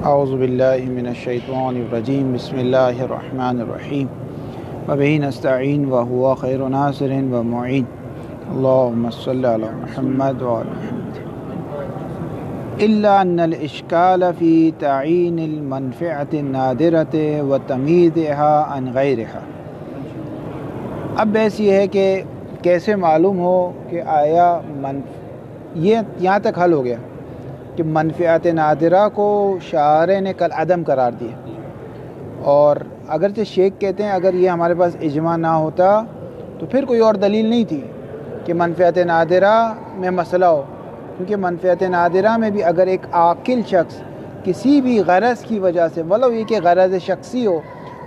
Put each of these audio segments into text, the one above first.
اعوذ باللہ من الشیطان الرجیم بسم اللہ الرحمن الرحیم وبہ نستعین وہو خیر ناصر ومعین اللہم صلی علی محمد وعلی محمد الا ان الاشکال فی تعین المنفعۃ النادرۃ وتمییزها عن غیرها۔ اب بحث یہ ہے کہ کیسے معلوم ہو کہ آیا یہ یہاں تک حل ہو گیا کہ منفعت نادرہ کو شارع نے کل عدم قرار دیا، اور اگرچہ شیخ کہتے ہیں اگر یہ ہمارے پاس اجماع نہ ہوتا تو پھر کوئی اور دلیل نہیں تھی کہ منفعت نادرہ میں مسئلہ ہو، کیونکہ منفعت نادرہ میں بھی اگر ایک عاقل شخص کسی بھی غرض کی وجہ سے ولو یہ کہ غرض شخصی ہو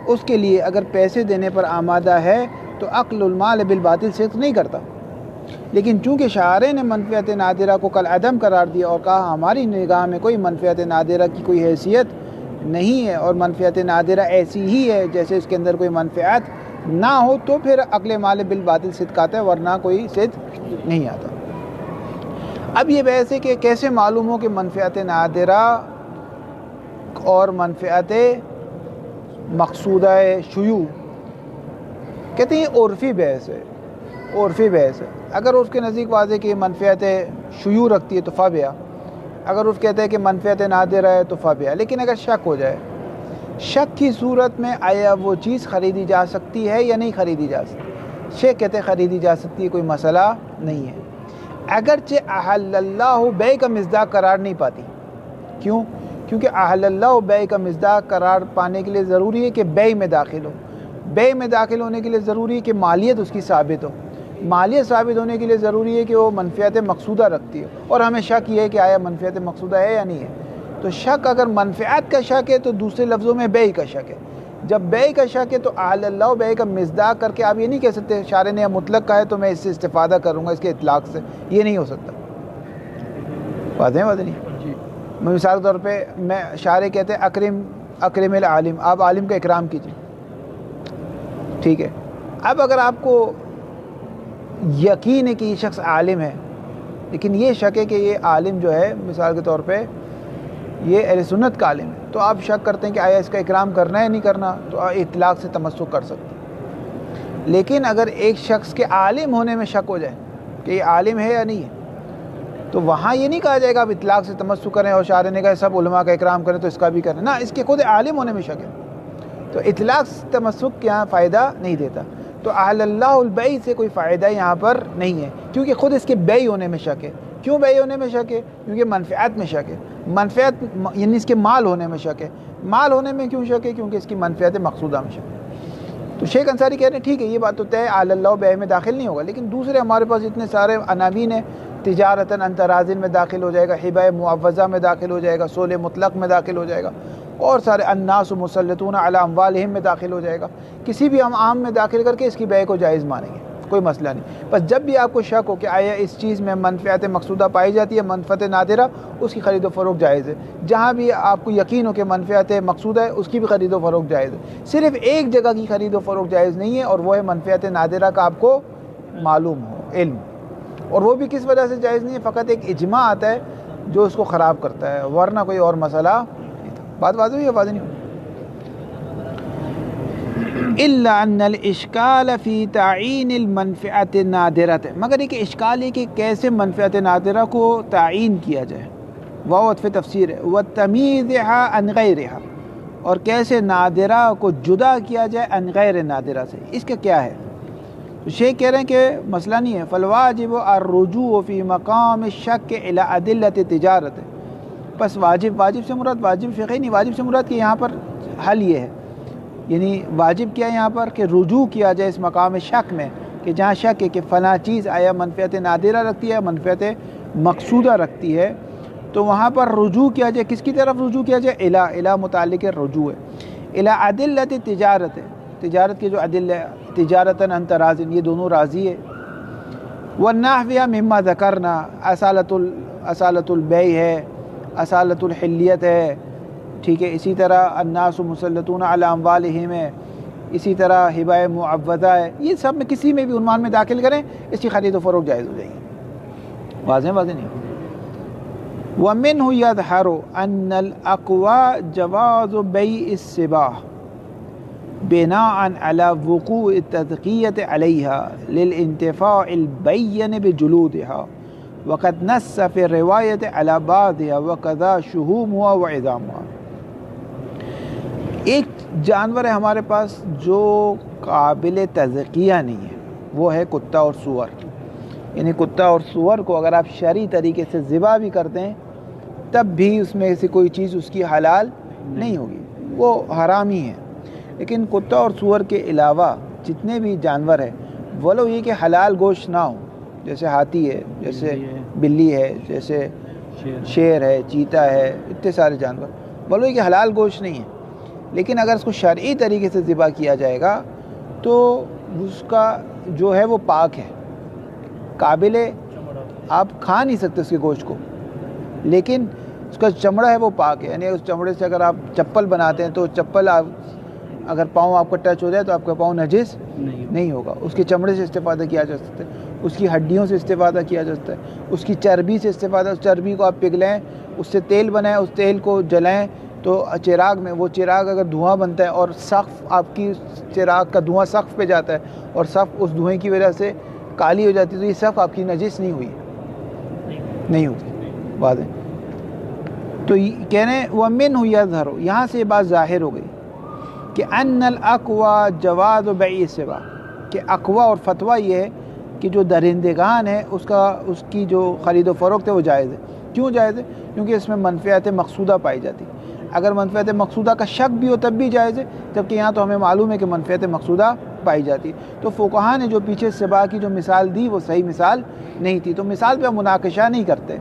اس کے لیے اگر پیسے دینے پر آمادہ ہے تو عقل المال بالباطل صدق نہیں کرتا، لیکن چونکہ شارع نے منفعت نادرہ کو کل عدم قرار دیا اور کہا ہماری نگاہ میں کوئی منفعت نادرہ کی کوئی حیثیت نہیں ہے اور منفعت نادرہ ایسی ہی ہے جیسے اس کے اندر کوئی منفعت نہ ہو، تو پھر عقل مال بالباطل صدق آتا ہے، ورنہ کوئی صدق نہیں آتا۔ اب یہ بحث ہے کہ کیسے معلوم ہو کہ منفعت نادرہ اور منفعت مقصودہ شیوع، کہتے ہیں یہ عرفی بحث ہے، عرفی بحث ہے۔ اگر اس کے نزدیک واضح کہ منفعت شیوع رکھتی ہے تو فبیا، اگر اس کہتے ہیں کہ منفعت نادرہ ہے تو فبیا، لیکن اگر شک ہو جائے، شک کی صورت میں آیا وہ چیز خریدی جا سکتی ہے یا نہیں خریدی جا سکتی؟ شیخ کہتے ہیں خریدی جا سکتی ہے، کوئی مسئلہ نہیں ہے، اگرچہ احل اللہ بیع کا مصداق قرار نہیں پاتی۔ کیوں؟ کیونکہ احل اللہ بیع کا مصداق قرار پانے کے لیے ضروری ہے کہ بیع میں داخل ہو، بیع میں داخل ہونے کے لیے ضروری ہے کہ مالیت اس کی ثابت ہو، مالیت ثابت ہونے کے لیے ضروری ہے کہ وہ منفعت مقصودہ رکھتی ہے، اور ہمیں شک یہ ہے کہ آیا منفعت مقصودہ ہے یا نہیں ہے۔ تو شک اگر منفعت کا شک ہے تو دوسرے لفظوں میں بیع کا شک ہے، جب بیع کا شک ہے تو احل اللہ بیع کا مصداق کر کے آپ یہ نہیں کہہ سکتے شارع نے مطلق کہا ہے تو میں اس سے استفادہ کروں گا اس کے اطلاق سے، یہ نہیں ہو سکتا۔ واضح ہے واضح نہیں؟ مثال کے طور پہ میں شارع کہتے ہیں اکرم العالم، آپ عالم کا اکرام کیجیے، ٹھیک ہے۔ اب اگر آپ کو یقین ہے کہ یہ شخص عالم ہے، لیکن یہ شک ہے کہ یہ عالم جو ہے مثال کے طور پہ یہ اہل سنت کا عالم ہے، تو آپ شک کرتے ہیں کہ آیا اس کا اکرام کرنا ہے یا نہیں کرنا، تو اطلاق سے تمسک کر سکتے ہیں۔ لیکن اگر ایک شخص کے عالم ہونے میں شک ہو جائے کہ یہ عالم ہے یا نہیں ہے، تو وہاں یہ نہیں کہا جائے گا آپ اطلاق سے تمسک کریں اور شارع نے کہا سب علماء کا اکرام کریں تو اس کا بھی کریں، نہ، اس کے خود عالم ہونے میں شک ہے، تو اطلاق سے تمسک یہاں فائدہ نہیں دیتا۔ تو احل اللہ البیع سے کوئی فائدہ یہاں پر نہیں ہے، کیونکہ خود اس کے بیع ہونے میں شک ہے۔ کیوں بیع ہونے میں شک ہے؟ کیونکہ منفعت میں شک ہے، منفعت یعنی اس کے مال ہونے میں شک ہے، مال ہونے میں کیوں شک ہے؟ کیونکہ اس کی منفعت مقصودہ میں شک ہے۔ تو شیخ انصاری کہہ رہے ہیں ٹھیک ہے یہ بات تو طے ہے احل اللہ بیع میں داخل نہیں ہوگا، لیکن دوسرے ہمارے پاس اتنے سارے عناوین ہیں، تجارتاً عن تراضٍ میں داخل ہو جائے گا، ہبہ معوضہ میں داخل ہو جائے گا، صلح مطلق میں داخل ہو جائے گا، اور سارے الناس مسلطون علی اموالہم میں داخل ہو جائے گا، کسی بھی ہم عام میں داخل کر کے اس کی بیع کو جائز مانیں گے، کوئی مسئلہ نہیں۔ بس جب بھی آپ کو شک ہو کہ آیا اس چیز میں منفعت مقصودہ پائی جاتی ہے، منفعت نادرہ، اس کی خرید و فروخت جائز ہے۔ جہاں بھی آپ کو یقین ہو کہ منفعت مقصودہ ہے اس کی بھی خرید و فروخت جائز ہے، صرف ایک جگہ کی خرید و فروخت جائز نہیں ہے، اور وہ ہے منفعت نادرہ کا آپ کو معلوم ہو علم، اور وہ بھی کس وجہ سے جائز نہیں ہے؟ فقط ایک اجماع آتا ہے جو اس کو خراب کرتا ہے، ورنہ کوئی اور مسئلہ نہیں تھا۔ بات واضح ہوئی ہے واضح نہیں؟ الا ان الاشکال فی تعین المنفعت النادرۃ، مگر ایک اشکال ہے کہ کیسے منفعت نادرہ کو تعین کیا جائے، وہ عطف تفسیر ہے، وتمییزها عن غیرها، اور کیسے نادرہ کو جدا کیا جائے عن غیر نادرہ سے، اس کا کیا ہے؟ تو شیخ کہہ رہے ہیں کہ مسئلہ نہیں ہے، فالواجب الرجوع فی مقام الشک الی ادلۃ التجارۃ، بس واجب سے مراد واجب فقہی نہیں، واجب سے مراد کہ یہاں پر حل یہ ہے، یعنی واجب کیا یہاں پر کہ رجوع کیا جائے اس مقام شک میں، کہ جہاں شک ہے کہ فلاں چیز آیا منفعت نادرہ رکھتی ہے منفعت مقصودہ رکھتی ہے، تو وہاں پر رجوع کیا جائے، کس کی طرف رجوع کیا جائے؟ الی متعلق رجوع ہے، الی ادلۃ التجارۃ، تجارت کے جو ادلہ تجارتاً عن تراضٍ، یہ دونوں راضی ہے، والنحویہ مما ذکرنا، اصالۃ البیع ہے، اصالۃ الحلیت ہے، ٹھیک ہے، اسی طرح الناس مسلطون علی اموالہم ہے، اسی طرح ہبہ معوضہ ہے، یہ سب میں کسی میں بھی عنوان میں داخل کریں اس کی خرید و فروخت جائز ہو جائے گی۔ واضح نہیں؟ ومنه يظهر أن الأقوى جواز بيع السباع بناء على وقوع التذكية عليها للانتفاع البين بجلودها، وقد نص في الرواية على بعضها وكذا شهومها وعظامها۔ ایک جانور ہے ہمارے پاس جو قابل تذکیہ نہیں ہے، وہ ہے کتا اور سور۔ یعنی کتا اور سور کو اگر آپ شرعی طریقے سے ذبح بھی کرتے ہیں تب بھی اس میں سے کوئی چیز اس کی حلال نہیں ہوگی، وہ حرام ہی ہے۔ لیکن کتا اور سور کے علاوہ جتنے بھی جانور ہیں ولو یہ کہ حلال گوشت نہ ہو، جیسے ہاتھی ہے، جیسے بلی ہے، جیسے شیر ہے، چیتا ہے، اتنے سارے جانور ولو یہ کہ حلال گوشت نہیں ہے، لیکن اگر اس کو شرعی طریقے سے ذبح کیا جائے گا تو اس کا جو ہے وہ پاک ہے، قابل آپ کھا نہیں سکتے اس کے گوشت کو، لیکن اس کا چمڑا ہے وہ پاک ہے۔ یعنی اس چمڑے سے اگر آپ چپل بناتے ہیں تو چپل آپ اگر پاؤں آپ کا ٹچ ہو جائے تو آپ کا پاؤں نجس نہیں ہوگا۔ اس کے چمڑے سے استفادہ کیا جا سکتا ہے، اس کی ہڈیوں سے استفادہ کیا جا سکتا ہے، اس کی چربی سے استفادہ، اس چربی کو آپ پگھلیں، اس سے تیل بنائیں، اس تیل کو جلائیں تو چراغ میں، وہ چراغ اگر دھواں بنتا ہے اور سقف آپ کی چراغ کا دھواں سقف پہ جاتا ہے اور سقف اس دھوئیں کی وجہ سے کالی ہو جاتی ہے تو یہ سقف آپ کی نجس نہیں ہوئی، نہیں ہوتی۔ واضح تو کہہ رہے ہیں وَمِنْهُ يَظْهَرُ، یہاں سے یہ بات ظاہر ہو گئی کہ ان الاقوى جواز بیع السباع، کہ اقوی اور فتویٰ یہ ہے کہ جو درندگان ہے اس کی جو خرید و فروخت ہے وہ جائز ہے۔ کیوں جائز ہے؟ کیونکہ اس میں منفعت مقصودہ پائی جاتی ہے۔ اگر منفعت مقصودہ کا شک بھی ہو تب بھی جائز ہے، جبکہ یہاں تو ہمیں معلوم ہے کہ منفعت مقصودہ پائی جاتی ہے۔ تو فقہا نے جو پیچھے سباع کی جو مثال دی وہ صحیح مثال نہیں تھی، تو مثال پہ ہم مناقشہ نہیں کرتے۔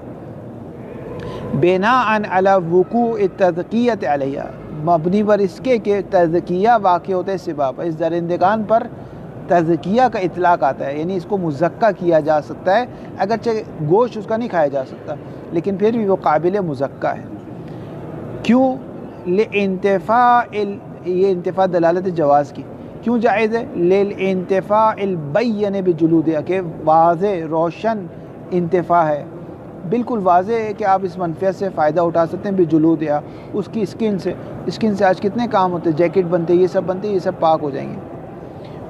بناء علی وقوع التذکیۃ علیہ، مبنی پر اس کے کہ تذکیہ واقع ہوتا ہے سباع پر، اس درندگان پر تذکیہ کا اطلاق آتا ہے، یعنی اس کو مزکہ کیا جا سکتا ہے، اگرچہ گوشت اس کا نہیں کھایا جا سکتا لیکن پھر بھی وہ قابل مزکہ ہے۔ کیوں؟ لانتفاع یہ انتفاع دلالت جواز کی، کیوں جائز ہے؟ للانتفاع البین بجلودها، کہ واضح روشن انتفاع ہے، بالکل واضح ہے کہ آپ اس منفعت سے فائدہ اٹھا سکتے ہیں بجلودها، اس کی اسکن سے۔ اسکن سے آج کتنے کام ہوتے ہیں، جیکٹ بنتے ہیں، یہ سب بنتے ہیں، یہ سب پاک ہو جائیں گے۔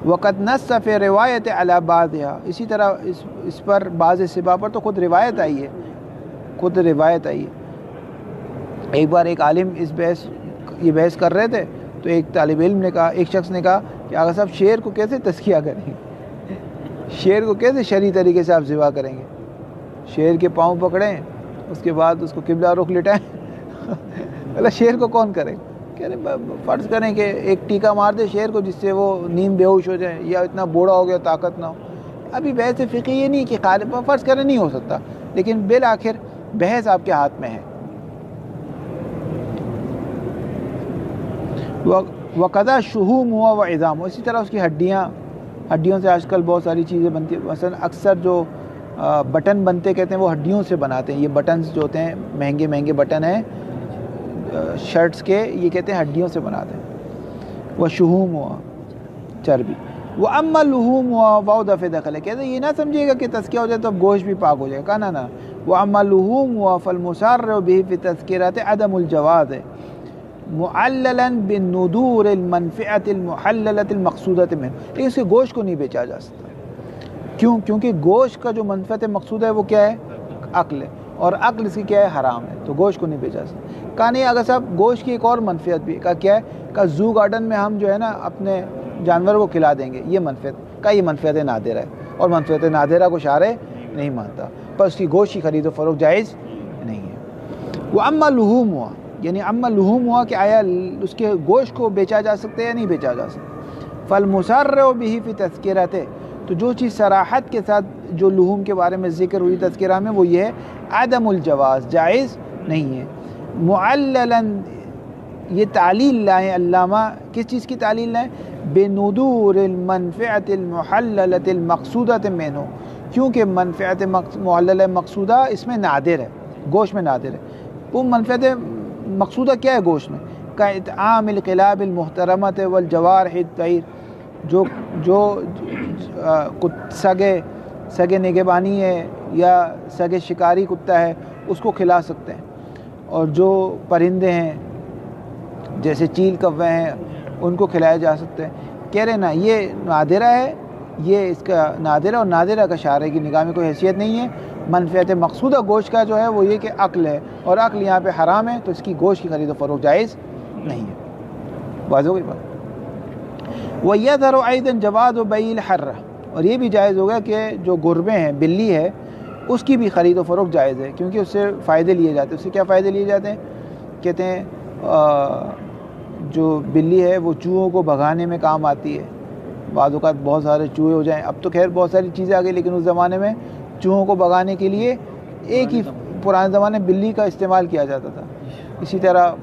وقت نص فی روایت علی بعضها، اسی طرح اس پر بعض سباع پر تو خود روایت آئی ہے، خود روایت آئی ہے۔ ایک بار ایک عالم یہ بحث کر رہے تھے تو ایک طالب علم نے کہا، ایک شخص نے کہا کہ آغا صاحب شیر کو کیسے تزکیہ کریں گے، شیر کو کیسے شرعی طریقے سے آپ ذبح کریں گے؟ شیر کے پاؤں پکڑیں، اس کے بعد اس کو قبلہ رخ لٹائیں، اللہ شیر کو کون کرے؟ کہہ رہے فرض کریں کہ ایک ٹیکا مار دے شیر کو جس سے وہ نیند بے ہوش ہو جائے یا اتنا بوڑھا ہو گیا طاقت نہ ہو۔ ابھی بحث فقہی یہ نہیں کہ فرض کریں نہیں ہو سکتا، لیکن بالآخر بحث آپ کے ہاتھ میں ہے۔ وقضا شہوم ہوا و عظام، اسی طرح اس کی ہڈیوں سے آج کل بہت ساری چیزیں بنتی ہیں، مثلا اکثر جو بٹن بنتے کہتے ہیں وہ ہڈیوں سے بناتے ہیں، یہ بٹنز جو ہوتے ہیں مہنگے مہنگے بٹن ہیں شرٹس کے، یہ کہتے ہیں ہڈیوں سے بناتے ہیں۔ وہ شہوم ہوا چربی، وہ اما لحوم ہوا واؤ دفع دخل ہے، کہتے ہیں یہ نہ سمجھیے گا کہ تزکیہ ہو جائے تو اب گوشت بھی پاک ہو جائے گا، کہا نا وہ اما لحوم ہوا فالمسرع به فی تذکرۃ عدم الجواز ہے معللا بالندور المنفعۃ المحللۃ المقصودۃ منہ، لیکن اس کے گوشت کو نہیں بیچا جا سکتا۔ کیوں؟ کیونکہ گوشت کا جو منفعت مقصود ہے وہ کیا ہے؟ عقل ہے، اور عقل اس کی کیا ہے؟ حرام ہے، تو گوشت کو نہیں بیچا سکتا۔ کہا نہیں اگر صاحب گوشت کی ایک اور منفعت بھی، کہا کیا ہے؟ کہا زو گارڈن میں ہم جو ہے نا اپنے جانور کو کھلا دیں گے، یہ منفعت، کہا یہ منفعت نادرہ ہے، اور منفعت نادرہ کو شارع نہیں مانتا، پر اس کی گوشت کی خرید و فروخت جائز نہیں ہے۔ وہ اما لحوم ہوا، یعنی اما لحوم ہوا کہ آیا اس کے گوشت کو بیچا جا سکتا ہے یا نہیں بیچا جا سکتا۔ فالمسرع به فی تذکرۃ، تو جو چیز صراحت کے ساتھ جو لحوم کے بارے میں ذکر ہوئی تذکرہ میں وہ یہ ہے عدم الجواز، جائز نہیں ہے۔ معللا، یہ تعلیل لائیں علامہ، کس چیز کی تعلیل لائیں؟ بندور المنفعۃ المحللۃ المقصودۃ منہ، کیونکہ منفعت معللہ مقصودہ اس میں نادر ہے، گوشت میں نادر ہے۔ وہ منفعت مقصودہ کیا ہے گوشت میں؟ کا اطعام الکلاب المحترمۃ والجوارح الطیر، جو سگے نگہبانی ہے یا سگے شکاری کتا ہے اس کو کھلا سکتے ہیں. اور جو پرندے ہیں جیسے چیل کوے ہیں ان کو کھلائے جا سکتے ہیں. کہہ رہے نا یہ نادرہ ہے, یہ اس کا نادرہ, اور نادرہ کا شارع کی نگاہ میں کوئی حیثیت نہیں ہے. منفعت مقصودہ گوشت کا جو ہے وہ یہ کہ عقل ہے, اور عقل یہاں پہ حرام ہے, تو اس کی گوشت کی خرید و فروخت جائز نہیں ہے. واضح ہو گئی بات. وَيَذَرُ أَيْضًا جَوَازُ بَيْعِ الْحَرَّةِ, اور یہ بھی جائز ہوگا کہ جو گربے ہیں, بلی ہے, اس کی بھی خرید و فروخت جائز ہے, کیونکہ اس سے فائدے لیے جاتے ہیں. اس سے کیا فائدے لیے جاتے ہیں؟ کہتے ہیں جو بلی ہے وہ چوہوں کو بھگانے میں کام آتی ہے. بعض اوقات بہت سارے چوہے ہو جائیں, اب تو خیر بہت ساری چیزیں آ گئی, لیکن اس زمانے میں چوہوں کو بھگانے کے لیے ایک ہی پرانے زمانے میں بلی کا استعمال کیا جاتا تھا. اسی طرح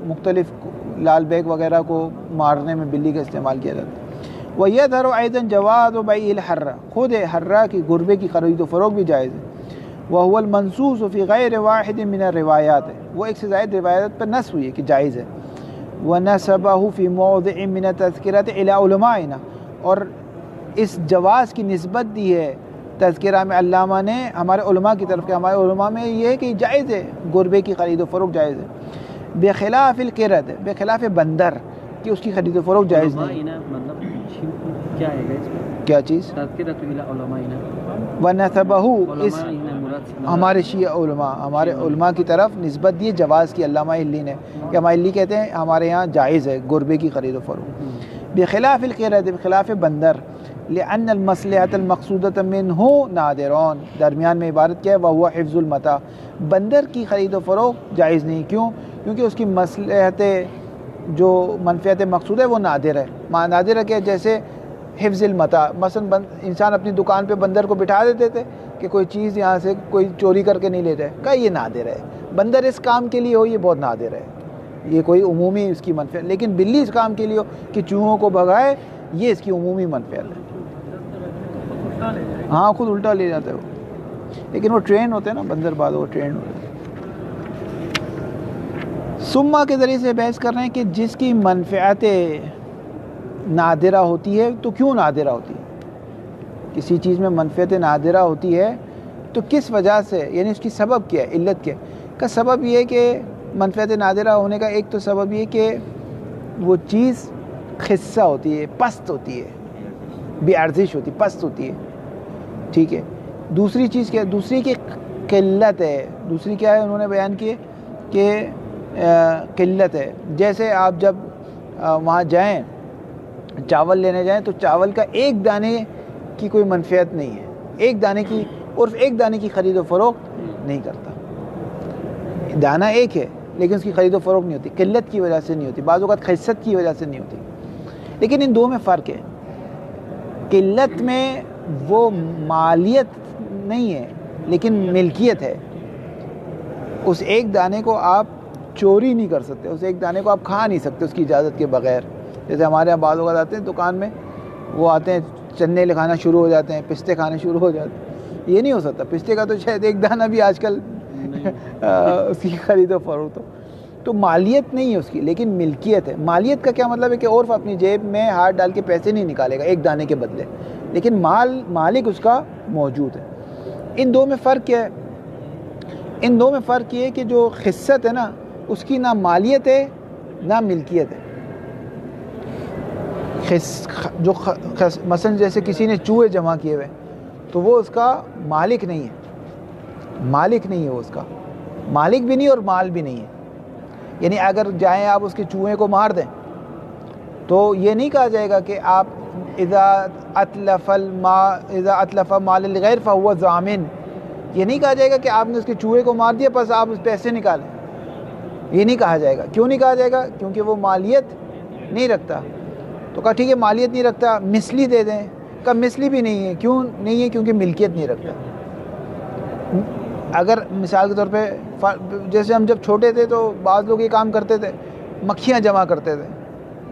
مختلف لال بیگ وغیرہ کو مارنے میں بلی کا استعمال کیا جاتا ہے. وَيَذَرُ أَيْضًا جَوَازُ بَيْعِ الْحَرَّةِ, خود حرہ کی گربے کی خرید و فروخت بھی جائز ہے. وَهُوَ الْمَنْصُوصُ فِي غَيْرِ وَاحِدٍ مِنَ الرِّوَایَاتِ, وہ ایک سے زائد روایات پر نص ہوئی ہے کہ جائز ہے. وَنَسَبَهُ فِي مَوْضِعٍ مِنَ التَّذْكِرَةِ إِلَىٰ عُلَمَائِنَا, اور اس جواز کی نسبت دی ہے تذکرہ میں علامہ نے ہمارے علماء کی طرف, کہ ہمارے علماء میں یہ ہے کہ جائز ہے, گربے کی خرید و فروخت جائز ہے. بخلاف القرد, بخلاف بندر کہ اس کی خرید و فروخت جائز نہیں. مطلب کیا ہے اس میں, کیا چیز؟ تذکرۃ العلماء ونسبہ, اس ہمارے شیعہ علماء, ہمارے علماء کی طرف نسبت دی جواز کی علامہ علی نے, کہ علامہ علی کہتے ہیں ہمارے یہاں جائز ہے گربے کی خرید و فروخت. بخلاف القرد, بخلاف بندر, لأن المصلحة المقصودة منه نادرون, درمیان میں عبارت کیا ہے, وهو حفظ المتاع, بندر کی خرید و فروخت جائز نہیں. کیوں؟ کیونکہ اس کی مصلحت جو منفعت مقصود ہے وہ نادر ہے. نادر ہے کہ جیسے حفظ المتاع, مثلا انسان اپنی دکان پہ بندر کو بٹھا دیتے تھے کہ کوئی چیز یہاں سے کوئی چوری کر کے نہیں لے جائے, کہا یہ نادر ہے. بندر اس کام کے لیے ہو یہ بہت نادر ہے, یہ کوئی عمومی اس کی منفعت. لیکن بلی اس کام کے لیے ہو کہ چوہوں کو بھگائے, یہ اس کی عمومی منفعت ہے. ہاں خود الٹا لے جاتا ہے وہ, لیکن وہ ٹرین ہوتے ہیں نا بندر, بعد وہ ٹرین ہوتے ہیں. سما کے ذریعے سے بحث کر رہے ہیں کہ جس کی منفعت نادرہ ہوتی ہے تو کیوں نادرہ ہوتی ہے. کسی چیز میں منفعت نادرہ ہوتی ہے تو کس وجہ سے, یعنی اس کی سبب کیا ہے, علت کیا ہے. کا سبب یہ ہے کہ منفعت نادرہ ہونے کا ایک تو سبب یہ کہ وہ چیز خصہ ہوتی ہے, پست ہوتی ہے, بے ارزش ہوتی, پست ہوتی ہے. ٹھیک ہے. دوسری چیز کیا ہے, دوسری کی قلت ہے. دوسری کیا ہے انہوں نے بیان کی کہ قلت ہے. جیسے آپ جب وہاں جائیں چاول لینے جائیں تو چاول کا ایک دانے کی کوئی منفعت نہیں ہے, ایک دانے کی, اور ایک دانے کی خرید و فروخت نہیں کرتا. دانہ ایک ہے لیکن اس کی خرید و فروخت نہیں ہوتی, قلت کی وجہ سے نہیں ہوتی, بعض اوقات خست کی وجہ سے نہیں ہوتی. لیکن ان دو میں فرق ہے. قلت میں وہ مالیت نہیں ہے لیکن ملکیت ہے. اس ایک دانے کو آپ چوری نہیں کر سکتے, اس ایک دانے کو آپ کھا نہیں سکتے اس کی اجازت کے بغیر. جیسے ہمارے یہاں بعض اوقات آتے ہیں دکان میں, وہ آتے ہیں چنے کھانا شروع ہو جاتے ہیں, پستے کھانے شروع ہو جاتے ہیں. یہ نہیں ہو سکتا. پستے کا تو شاید ایک دانہ بھی آج کل اس کی خرید و فروخت ہو. تو مالیت نہیں ہے اس کی, لیکن ملکیت ہے. مالیت کا کیا مطلب ہے کہ عورف اپنی جیب میں ہاتھ ڈال کے پیسے نہیں نکالے گا ایک دانے کے بدلے, لیکن مالک اس کا موجود ہے. ان دو میں فرق کیا ہے؟ ان دو میں فرق یہ ہے کہ جو خصت ہے نا اس کی نہ مالیت ہے نہ ملکیت ہے. جو مثلا جیسے کسی نے چوہے جمع کیے ہوئے تو وہ اس کا مالک نہیں ہے, مالک نہیں ہے وہ, اس کا مالک بھی نہیں اور مال بھی نہیں ہے. یعنی اگر جائیں آپ اس کے چوہے کو مار دیں تو یہ نہیں کہا جائے گا کہ آپ اذا اتلف مال الغیر فهو ضامن, یہ نہیں کہا جائے گا کہ آپ نے اس کے چوہے کو مار دیا بس آپ اس پیسے نکالیں. یہ نہیں کہا جائے گا. کیوں نہیں کہا جائے گا؟ کیونکہ وہ مالیت نہیں رکھتا. تو کہا ٹھیک ہے مالیت نہیں رکھتا, مثلی دے دیں. کہا مثلی بھی نہیں ہے. کیوں نہیں ہے؟ کیونکہ ملکیت نہیں رکھتا. اگر مثال کے طور پہ جیسے ہم جب چھوٹے تھے تو بعض لوگ یہ کام کرتے تھے, مکھیاں جمع کرتے تھے.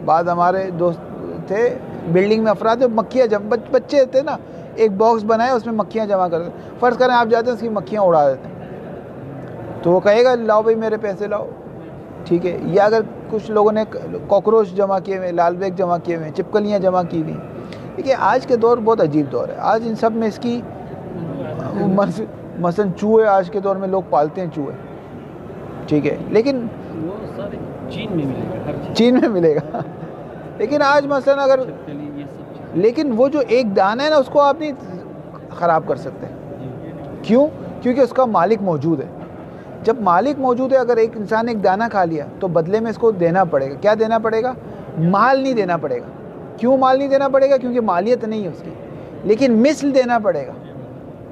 بعض ہمارے دوست تھے بلڈنگ میں افراد تھے, مکھیاں بچے تھے نا, ایک باکس بنائے اس میں مکھیاں جمع کرتے. فرض کریں آپ جاتے ہیں اس کی مکھیاں اڑا دیتے ہیں تو وہ کہے گا لاؤ بھائی میرے پیسے لاؤ. ٹھیک ہے. یا اگر کچھ لوگوں نے کاکروچ جمع کیے ہوئے, لال بیگ جمع کیے ہوئے, چپکلیاں جمع کی ہوئی. دیکھیے آج کے دور بہت عجیب دور ہے. آج ان سب میں اس کی مثلا چوہے آج کے دور میں لوگ پالتے ہیں چوہے، ٹھیک ہے، لیکن وہ سارے چین میں ملے گا، ہر چیز چین میں ملے گا لیکن آج مثلا اگر چھپکلی یہ سب چیز. لیکن وہ جو ایک دانہ ہے نا اس کو آپ نہیں خراب کر سکتے. کیوں؟ کیونکہ اس کا مالک موجود ہے. جب مالک موجود ہے، اگر ایک انسان ایک دانہ کھا لیا تو بدلے میں اس کو دینا پڑے گا. کیا دینا پڑے گا؟ مال نہیں دینا پڑے گا. کیوں مال نہیں دینا پڑے گا؟ کیونکہ مالیت نہیں ہے اس کی، لیکن مثل دینا پڑے گا.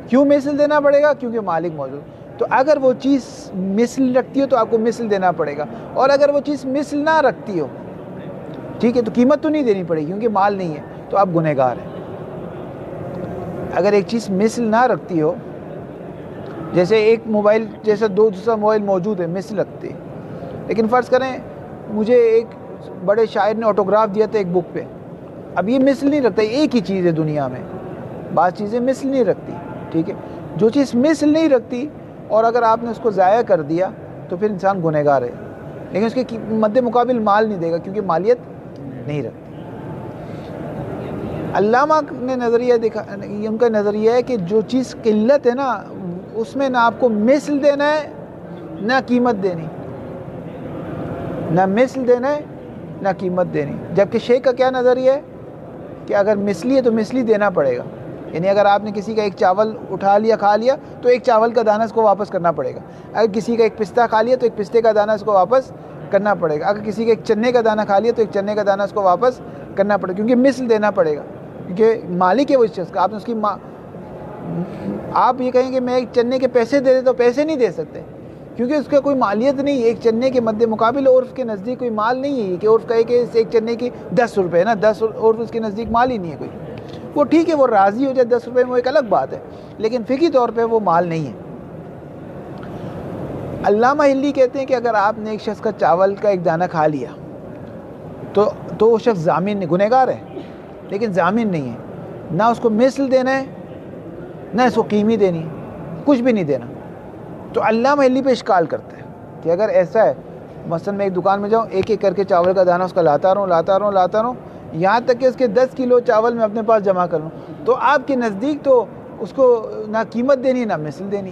کیوں مثل دینا پڑے گا؟ کیونکہ مالک موجود. تو اگر وہ چیز مثل رکھتی ہو تو آپ کو مثل دینا پڑے گا، اور اگر وہ چیز مثل نہ رکھتی ہو، ٹھیک ہے، تو قیمت تو نہیں دینی پڑے گی کیونکہ مال نہیں ہے، تو آپ گنہگار ہیں. اگر ایک چیز مثل نہ رکھتی ہو، جیسے ایک موبائل جیسا دوسرا موبائل موجود ہے، مثل رکھتے، لیکن فرض کریں مجھے ایک بڑے شاعر نے آٹوگراف دیا تھا ایک بک پہ. اب یہ مثل نہیں رکھتا، ایک ہی چیز ہے دنیا میں، بعض چیزیں مثل نہیں رکھتی، ٹھیک ہے. جو چیز مثل نہیں رکھتی اور اگر آپ نے اس کو ضائع کر دیا تو پھر انسان گنہگار ہے، لیکن اس کے مد مقابل مال نہیں دے گا کیونکہ مالیت نہیں رکھتی. علامہ نے نظریہ دیکھا، ان کا نظریہ ہے کہ جو چیز قلت ہے نا اس میں نہ آپ کو مثل دینا ہے نہ قیمت دینی، نہ مثل دینا ہے نہ قیمت دینی. جبکہ شیخ کا کیا نظریہ ہے کہ اگر مثلی ہے تو مثلی دینا پڑے گا. یعنی اگر آپ نے کسی کا ایک چاول اٹھا لیا کھا لیا تو ایک چاول کا دانہ اس کو واپس کرنا پڑے گا. اگر کسی کا ایک پستہ کھا لیا تو ایک پستے کا دانہ اس کو واپس کرنا پڑے گا. اگر کسی کا ایک چنے کا دانہ کھا لیا تو ایک چنے کا دانہ اس کو واپس کرنا پڑے گا، کیونکہ مثل دینا پڑے گا، کیونکہ مالک ہے وہ اس چیز کا. آپ نے اس کی آپ یہ کہیں کہ میں ایک چنے کے پیسے دے دے تو پیسے نہیں دے سکتے کیونکہ اس کا کوئی مالیت نہیں ہے. ایک چنے کے مد مقابل عرف کے نزدیک کوئی مال نہیں ہے کہ عرف کہے کہ ایک چنے کی 10 روپے ہے نا، 10 عرف اس کے نزدیک مال ہی نہیں ہے کوئی. وہ ٹھیک ہے، وہ راضی ہو جائے 10 روپے میں، وہ ایک الگ بات ہے، لیکن فقہی طور پہ وہ مال نہیں ہے. علامہ ہلی کہتے ہیں کہ اگر آپ نے ایک شخص کا چاول کا ایک دانہ کھا لیا تو وہ شخص ضامن گنہگار ہے، لیکن ضامن نہیں ہے. نہ اس کو مثل دینا ہے نہ اس کو قیمت دینی، کچھ بھی نہیں دینا. تو علامہ ہلی پہ اشکال کرتا ہے کہ اگر ایسا ہے، مثلا میں ایک دکان میں جاؤں، ایک ایک کر کے چاول کا دانہ اس کا لاتا رہوں یہاں تک کہ اس کے 10 کلو چاول میں اپنے پاس جمع کر لوں، تو آپ کے نزدیک تو اس کو نہ قیمت دینی نہ مثل دینی.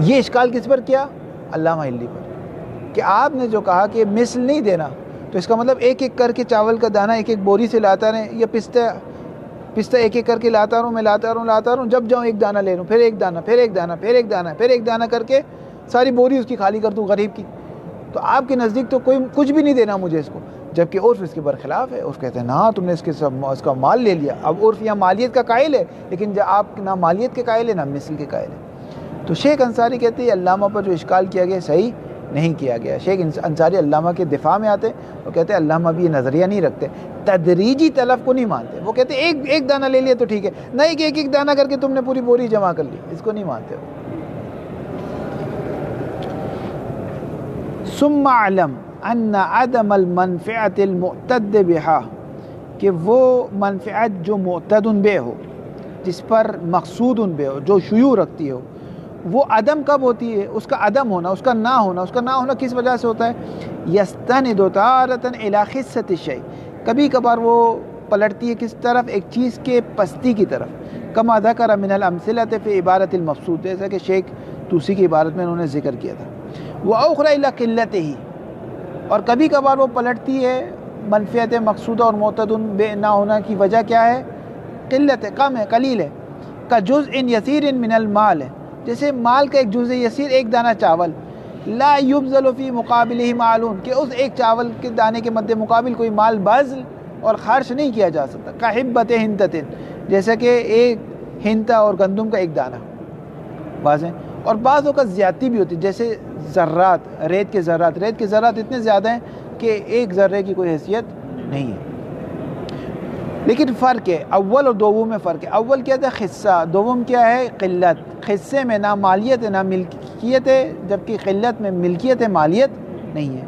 یہ اشکال کس پر کیا؟ علامہ ہلی پر، کہ آپ نے جو کہا کہ مثل نہیں دینا، تو اس کا مطلب ایک ایک کر کے چاول کا دانہ ایک ایک بوری سے لاتا رہے، یا پستہ ایک ایک کر کے لاتا رہوں، جب جاؤں ایک دانہ لے لوں، پھر ایک دانہ، پھر ایک دانہ، پھر ایک دانہ، پھر ایک دانہ کر کے ساری بوری اس کی خالی کر دوں غریب کی. تو آپ کے نزدیک تو کوئی کچھ بھی نہیں دینا مجھے اس کو، جبکہ عرف اس کے برخلاف ہے. عرف کہتے ہیں نا تم نے اس کا مال لے لیا. اب عرف یہاں مالیت کا قائل ہے، لیکن جب آپ نہ مالیت کے قائل ہے نہ مثل کے قائل ہے. تو شیخ انصاری کہتے ہیں علامہ پر جو اشکال کیا گیا صحیح نہیں کیا گیا. شیخ انصاری علامہ کے دفاع میں آتے، وہ کہتے ہیں علامہ بھی یہ نظریہ نہیں رکھتے، تدریجی تلف کو نہیں مانتے. وہ کہتے ہیں ایک دانہ لے لیا تو ٹھیک ہے، نہیں کہ ایک دانہ کر کے تم نے پوری بوری جمع کر لی، اس کو نہیں مانتے. ثم اعلم ان عدم المنفعت المعتد بها، کہ وہ منفعت جو معتد بہ ہو، جس پر مقصود بہ ہو، جو شیوع رکھتی ہو، وہ عدم کب ہوتی ہے؟ اس کا عدم ہونا، اس کا نہ ہونا کس وجہ سے ہوتا ہے؟ یستند تارۃ الی خسۃ الشیء، کبھی کبھار وہ پلٹتی ہے کس طرف؟ ایک چیز کے پستی کی طرف. کما ذکر من الامثلۃ فی عبارۃ المبسوط، جیسا کہ شیخ توسی کی عبارت میں انہوں نے ذکر کیا تھا. واخری الی قلتہ، اور کبھی کبھار وہ پلٹتی ہے منفعت مقصودہ اور معتد بہ نہ ہونا کی وجہ کیا ہے؟ قلت ہے، کم ہے، قلیل ہے. کا جزء یسیر من المال، جیسے مال کا ایک جزء یسیر، ایک دانہ چاول، لا یبذل فی مقابلہ معلوم، کہ اس ایک چاول کے دانے کے مد مقابل کوئی مال بذل اور خرچ نہیں کیا جا سکتا. کحبۃ ہنتۃ، جیسا کہ ایک ہنتا اور گندم کا ایک دانہ. واضح. اور بعض اوقات زیادتی بھی ہوتی ہے، جیسے ذرات، ریت کے ذرات اتنے زیادہ ہیں کہ ایک ذرے کی کوئی حیثیت نہیں ہے. لیکن فرق ہے، اول اور دوم میں فرق ہے. اول کیا تھا؟ خصہ، دوم کیا ہے؟ قلت. خصے میں نہ مالیت ہے نہ ملکیت ہے، جبکہ قلت میں ملکیت ہے، مالیت نہیں ہے.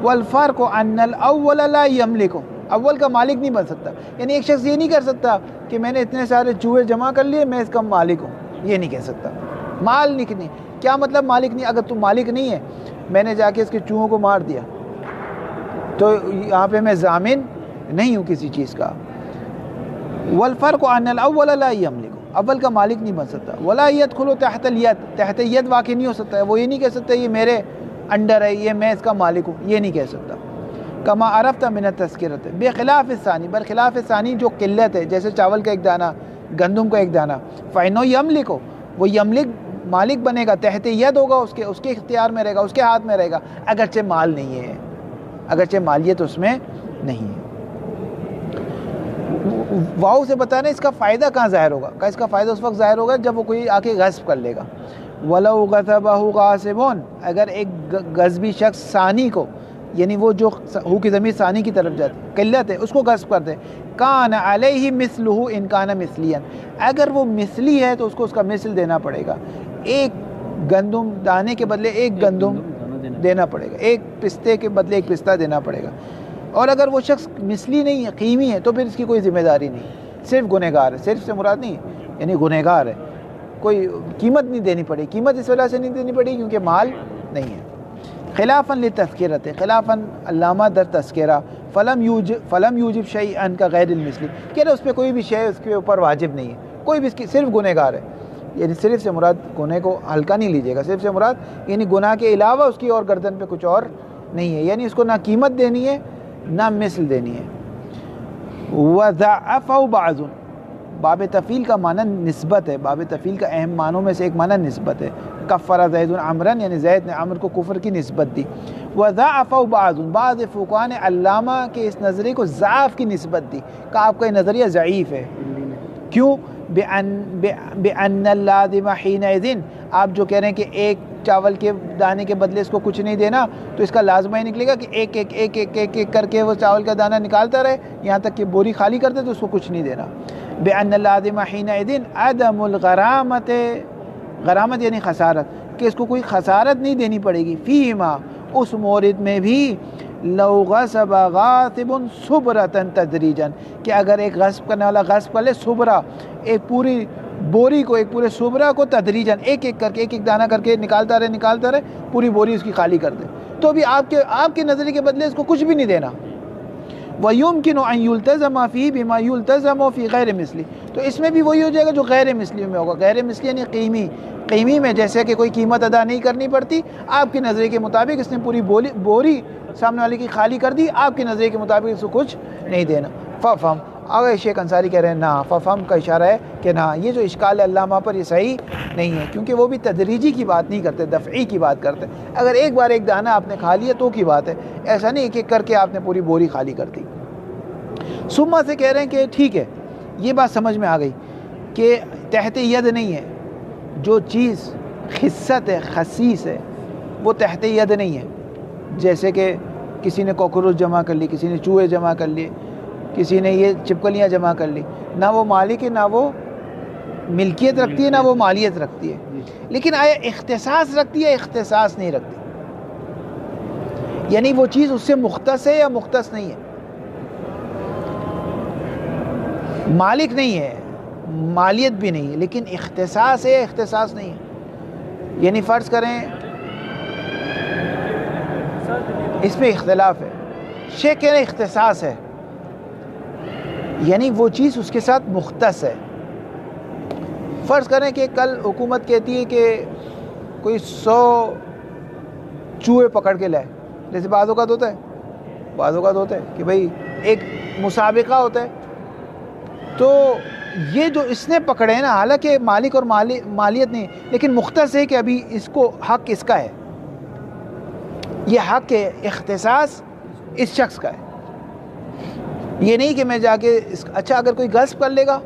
والفرق ان الاول لا یملک، اول کا مالک نہیں بن سکتا. یعنی ایک شخص یہ نہیں کر سکتا کہ میں نے اتنے سارے چوہے جمع کر لیے، میں اس کا مالک ہوں، یہ نہیں کہہ سکتا. مالک نہیں. کیا مطلب مالک نہیں؟ اگر تم مالک نہیں ہے، میں نے جا کے اس کے چوہوں کو مار دیا تو یہاں پہ میں ضامن نہیں ہوں کسی چیز کا. والفرق ان الاول لا یملک، اول کا مالک نہیں بن سکتا. ولا يدخل تحت الید, تحت ید واقع نہیں ہو سکتا ہے. وہ یہ نہیں کہہ سکتا یہ میرے انڈر ہے, یہ میں اس کا مالک ہوں, یہ نہیں کہہ سکتا. کما عرفت من التذکرۃ بخلاف الثانی, برخلاف الثانی جو قلت ہے, جیسے چاول کا ایک دانہ, گندم کا ایک دانہ, فإنه یملک, وہ یملک مالک بنے گا, تحت ید ہوگا, اس کے اختیار میں رہے گا, اس کے ہاتھ میں رہے گا, اگرچہ مال نہیں ہے, اگرچہ مالیت اس میں نہیں ہے. واؤ سے بتانا اس کا فائدہ کہاں ظاہر ہوگا, کہ اس کا فائدہ اس وقت ظاہر ہوگا جب وہ کوئی آ کے غصب کر لے گا. وَلَوْ غَصَبَهُ غَاصِبٌ, اگر ایک غصبی شخص ثانی کو, یعنی وہ جو ہو کی ضمیر ثانی کی طرف جاتی, قلت ہے, اس کو غصب کر دے, کان علیہ مثلہ ان کان مثلیا, اگر وہ مثلی ہے تو اس کو اس کا مثل دینا پڑے گا. ایک گندم دانے کے بدلے ایک گندم دینا پڑے گا, ایک پستے کے بدلے ایک پستہ دینا پڑے گا. اور اگر وہ شخص مثلی نہیں ہے, قیمی ہے, تو پھر اس کی کوئی ذمہ داری نہیں, صرف گنہگار ہے. صرف سے مراد نہیں, یعنی گنہگار ہے, کوئی قیمت نہیں دینی پڑے. قیمت اس وجہ سے نہیں دینی پڑے کیونکہ مال نہیں ہے. خلافاً للتذکرۃ, خلافاً علامہ در تذکرہ, فلم یوجب شیئا کا غیر المثلی, کہ اس پہ کوئی بھی شے اس کے اوپر واجب نہیں ہے, کوئی بھی اس کی, صرف گنہگار ہے. یعنی صرف سے مراد گناہ کو ہلکا نہیں لیجیے گا, صرف سے مراد یعنی گناہ کے علاوہ اس کی اور گردن پہ کچھ اور نہیں ہے, یعنی اس کو نہ قیمت دینی ہے نہ مثل دینی ہے. وَضَعَفَهُ بَعْضٌ, باب تفعیل کا معنی نسبت ہے, باب تفعیل کا اہم معنوں میں سے ایک معنی نسبت ہے. کفر زید عمرا, یعنی زید نے عمر کو کفر کی نسبت دی. وَضَعَفَهُ بَعْضٌ, بعض فقہاء نے علامہ کے اس نظریے کو ضعف کی نسبت دی, کہ آپ کا یہ نظریہ ضعیف ہے. کیوں؟ بِأَنَّ اللَّازِمَ حِينَئِذٍ, آپ جو کہہ رہے ہیں کہ ایک چاول کے دانے کے بدلے اس کو کچھ نہیں دینا, تو اس کا لازمہ ہی نکلے گا کہ ایک ایک ایک ایک ایک ایک کر کے وہ چاول کا دانہ نکالتا رہے یہاں تک کہ بوری خالی کر دے, تو اس کو کچھ نہیں دینا. بِأَنَّ اللَّازِمَ حِينَئِذٍ عَدَمُ الْغَرَامَةِ, غرامت یعنی خسارت, کہ اس کو کوئی خسارت نہیں دینی پڑے گی. فیما, اس مورد میں بھی, لو غصب غاصب صبرۃ تدریجا, کہ اگر ایک غصب کرنے والا غصب کر لے صبرہ, ایک پوری بوری کو, ایک پورے صبرہ کو, تدریجاً ایک ایک کر کے, ایک ایک دانہ کر کے نکالتا رہے, پوری بوری اس کی خالی کر دے, تو بھی آپ کے نظریے کے بدلے اس کو کچھ بھی نہیں دینا. وَيُمْكِنُ أَن يُلْتَزَمَ فِيهِ بِمَا يُلْتَزَمُ فِي غَيْرِ مِثْلِ, تو اس میں بھی وہی ہو جائے گا جو غیر مثلی میں ہوگا. غیر مثلی یعنی قیمی میں, جیسے کہ کوئی قیمت ادا نہیں کرنی پڑتی, آپ کے نظریے کے مطابق اس نے پوری بوری سامنے والے کی خالی کر دی, آپ کے نظریے کے مطابق اس کو کچھ نہیں دینا. ففہم, اگر شیخ انصاری کہہ رہے ہیں نا, ففہم کا اشارہ ہے کہ نا, یہ جو اشکال ہے علامہ پر یہ صحیح نہیں ہے, کیونکہ وہ بھی تدریجی کی بات نہیں کرتے, دفعی کی بات کرتے. اگر ایک بار ایک دانہ آپ نے کھا لیا تو کی بات ہے, ایسا نہیں ایک ایک کر کے آپ نے پوری بوری خالی کر دی. ثم سے کہہ رہے ہیں کہ ٹھیک ہے, یہ بات سمجھ میں آ گئی کہ تحت ید نہیں ہے, جو چیز خصت ہے, خصیص ہے, وہ تحت ید نہیں ہے. جیسے کہ کسی نے کوکروچ جمع کر لی, کسی نے چوہے جمع کر لیے, کسی نے یہ چپکلیاں جمع کر لی, نہ وہ مالک ہے, نہ وہ ملکیت رکھتی ہے, نہ وہ مالیت رکھتی ہے. لیکن آیا اختصاص رکھتی ہے, اختصاص نہیں رکھتی, یعنی وہ چیز اس سے مختص ہے یا مختص نہیں ہے. مالک نہیں ہے, مالیت بھی نہیں ہے, لیکن اختصاص ہے, اختصاص نہیں ہے. یعنی فرض کریں, اس پہ اختلاف ہے. شیخ کہہ رہے اختصاص ہے, یعنی وہ چیز اس کے ساتھ مختص ہے. فرض کریں کہ کل حکومت کہتی ہے کہ کوئی 100 چوہے پکڑ کے لائے, جیسے بعض اوقات ہوتا ہے کہ بھئی ایک مسابقہ ہوتا ہے, تو یہ جو اس نے پکڑے ہیں نا, حالانکہ مالک اور مالیت نہیں, لیکن مختص ہے کہ ابھی اس کو حق اس کا ہے, یہ حق ہے, اختصاص اس شخص کا ہے. یہ نہیں کہ میں جا کے اچھا اگر کوئی غصب کر لے گا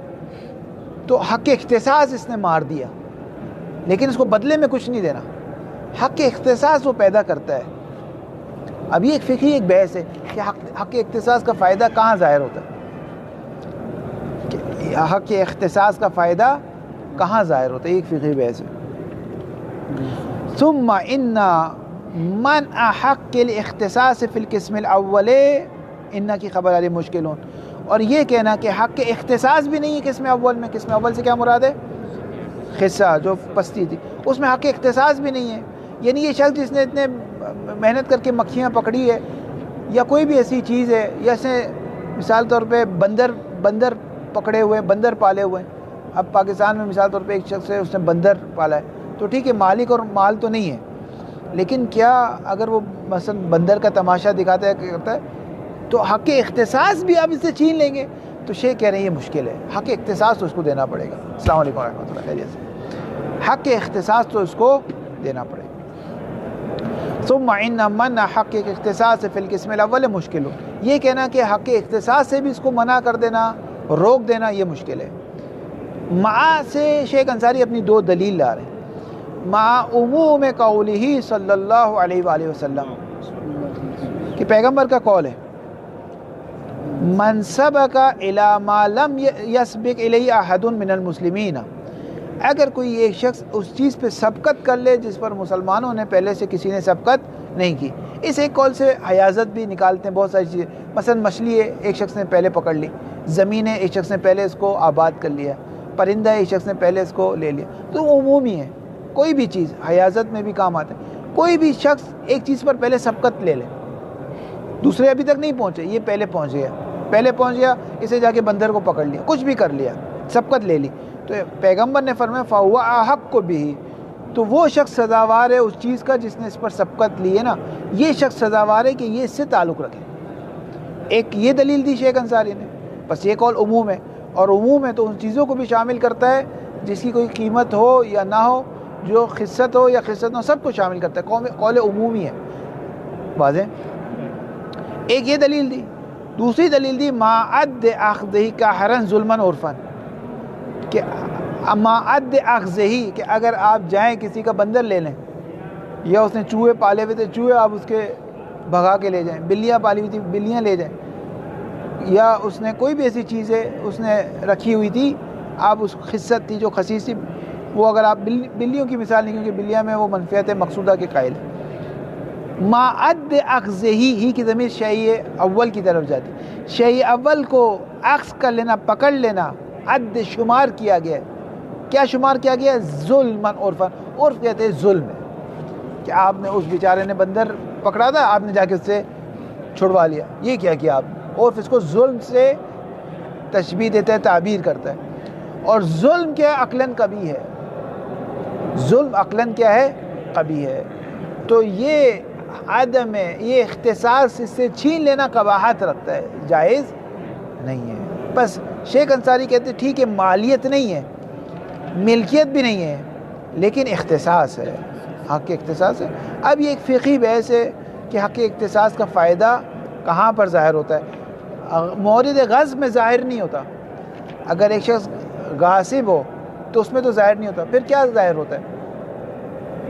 تو حق اختصاص اس نے مار دیا, لیکن اس کو بدلے میں کچھ نہیں دینا. حق اختصاص وہ پیدا کرتا ہے. اب یہ ایک فقہی ایک بحث ہے کہ حق اختصاص کا فائدہ کہاں ظاہر ہوتا ہے, حق اختصاص کا فائدہ کہاں ظاہر ہوتا ہے, ایک فقہی بحث ہے. ثم ان منع حق الاختصاص فی القسم الاول ان کی خبر علی مشکلون, اور یہ کہنا کہ حق اختصاص بھی نہیں ہے قسم اول میں. قسم اول سے کیا مراد ہے؟ خصہ جو پستی تھی, اس میں حق اختصاص بھی نہیں ہے. یعنی یہ شخص جس نے اتنے محنت کر کے مکھیاں پکڑی ہے, یا کوئی بھی ایسی چیز ہے, جیسے مثال طور پہ بندر پکڑے ہوئے, بندر پالے ہوئے, اب پاکستان میں مثال طور پہ ایک شخص ہے، اس نے بندر پالا ہے، تو ٹھیک ہے مالک اور مال تو نہیں ہے، لیکن کیا اگر وہ مثلا بندر کا تماشا دکھاتا ہے کرتا ہے تو حق اختصاص بھی آپ اس سے چھین لیں گے؟ تو شیخ کہہ رہے ہیں یہ مشکل ہے، حق اختصاص تو اس کو دینا پڑے گا۔ السلام علیکم ورحمۃ اللہ، خیریت سے؟ حق اختصاص تو اس کو دینا پڑے گا۔ ثم ان منع حق اختصاص فی القسم الاول مشکل ہو، یہ کہنا کہ حق اختصاص سے بھی اس کو منع کر دینا، روک دینا، یہ مشکل ہے۔ مع سے شیخ انصاری اپنی دو دلیل لا رہے ہیں، مع عموم قولہ صلی اللہ علیہ وآلہ وسلم، کہ پیغمبر کا قول ہے من سبق الی ما لم یسبق الیہ احد من المسلمین، اگر کوئی ایک شخص اس چیز پہ سبقت کر لے جس پر مسلمانوں نے پہلے سے کسی نے سبقت نہیں کی۔ اس ایک قول سے حیازت بھی نکالتے ہیں بہت ساری چیزیں، مثلا مچھلی ہے ایک شخص نے پہلے پکڑ لی، زمین ہے ایک شخص نے پہلے اس کو آباد کر لیا، پرندہ ہے ایک شخص نے پہلے اس کو لے لیا، تو وہ عمومی ہے، کوئی بھی چیز حیازت میں بھی کام آتا ہے۔ کوئی بھی شخص ایک چیز پر پہلے سبقت لے لے، دوسرے ابھی تک نہیں پہنچے، یہ پہلے پہنچ گیا، پہلے پہنچ گیا، اسے جا کے بندر کو پکڑ لیا، کچھ بھی کر لیا، سبقت لے لی، تو پیغمبر نے فرمایا فَهُوَ أَحَقُّ بِهِ، تو وہ شخص سزاوار ہے اس چیز کا جس نے اس پر سبقت لی ہے نا، یہ شخص سزاوار ہے کہ یہ اس سے تعلق رکھے۔ ایک یہ دلیل دی شیخ انصاری نے، بس یہ قول عموم ہے، اور عموم ہے تو ان چیزوں کو بھی شامل کرتا ہے جس کی کوئی قیمت ہو یا نہ ہو، جو خصت ہو یا خصت نہ ہو، سب کو شامل کرتا ہے، قول عمومی ہے، واضح۔ ایک یہ دلیل دی، دوسری دلیل دی ما عد اخذہ قہرا ظلما عرفا، کہ ما عد اخذہ، کہ اگر آپ جائیں کسی کا بندر لے لیں، یا اس نے چوہے پالے ہوئے تھے، چوہے آپ اس کے بھگا کے لے جائیں، بلیاں پالی ہوئی تھی بلیاں لے جائیں، یا اس نے کوئی بھی ایسی چیز ہے اس نے رکھی ہوئی تھی، آپ اس خصت تھی جو خسیس تھی، وہ اگر آپ بلیوں کی مثال نہیں، کیونکہ بلیاں میں وہ منفیت مقصودہ کے قائل ہے۔ ما عد اخذہ ہی کی ضمیر شیء اول کی طرف جاتی، شیء اول کو اخذ کر لینا، پکڑ لینا، عد شمار کیا گیا ہے، کیا شمار کیا گیا ہے؟ ظلما عرفا، عرف کہتے ہیں ظلم ہے، کہ آپ نے اس بیچارے نے بندر پکڑا تھا، آپ نے جا کے اس سے چھڑوا لیا، یہ کیا کیا آپ نے؟ عرف اس کو ظلم سے تشبیہ دیتا ہے، تعبیر کرتا ہے، اور ظلم کیا عقلاً قبیح ہے، ظلم عقلاً کیا ہے؟ قبیح ہے۔ تو یہ عدم ہے، یہ اختصاص اس سے چھین لینا قباحت رکھتا ہے، جائز نہیں ہے۔ بس شیخ انصاری کہتے ہیں ٹھیک ہے مالیت نہیں ہے، ملکیت بھی نہیں ہے، لیکن اختصاص ہے، حق اختصاص ہے۔ اب یہ ایک فقہی بحث ہے کہ حق اختصاص کا فائدہ کہاں پر ظاہر ہوتا ہے؟ مورد غصب میں ظاہر نہیں ہوتا، اگر ایک شخص غاصب ہو تو اس میں تو ظاہر نہیں ہوتا، پھر کیا ظاہر ہوتا ہے؟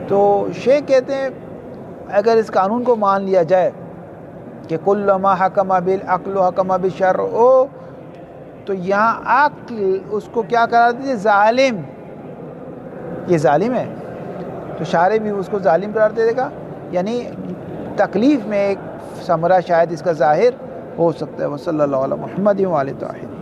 تو شیخ کہتے ہیں اگر اس قانون کو مان لیا جائے کہ کل ما حکم بالعقل حکم بالشرع، تو یہاں عقل اس کو کیا قرار دیجیے؟ ظالم، یہ ظالم ہے، تو شارع بھی اس کو ظالم قرار دے گا، یعنی تکلیف میں ایک ثمرہ شاید اس کا ظاہر ہو سکتا ہے۔ وصلی اللہ علیہ محمد و آلہ طاہرین۔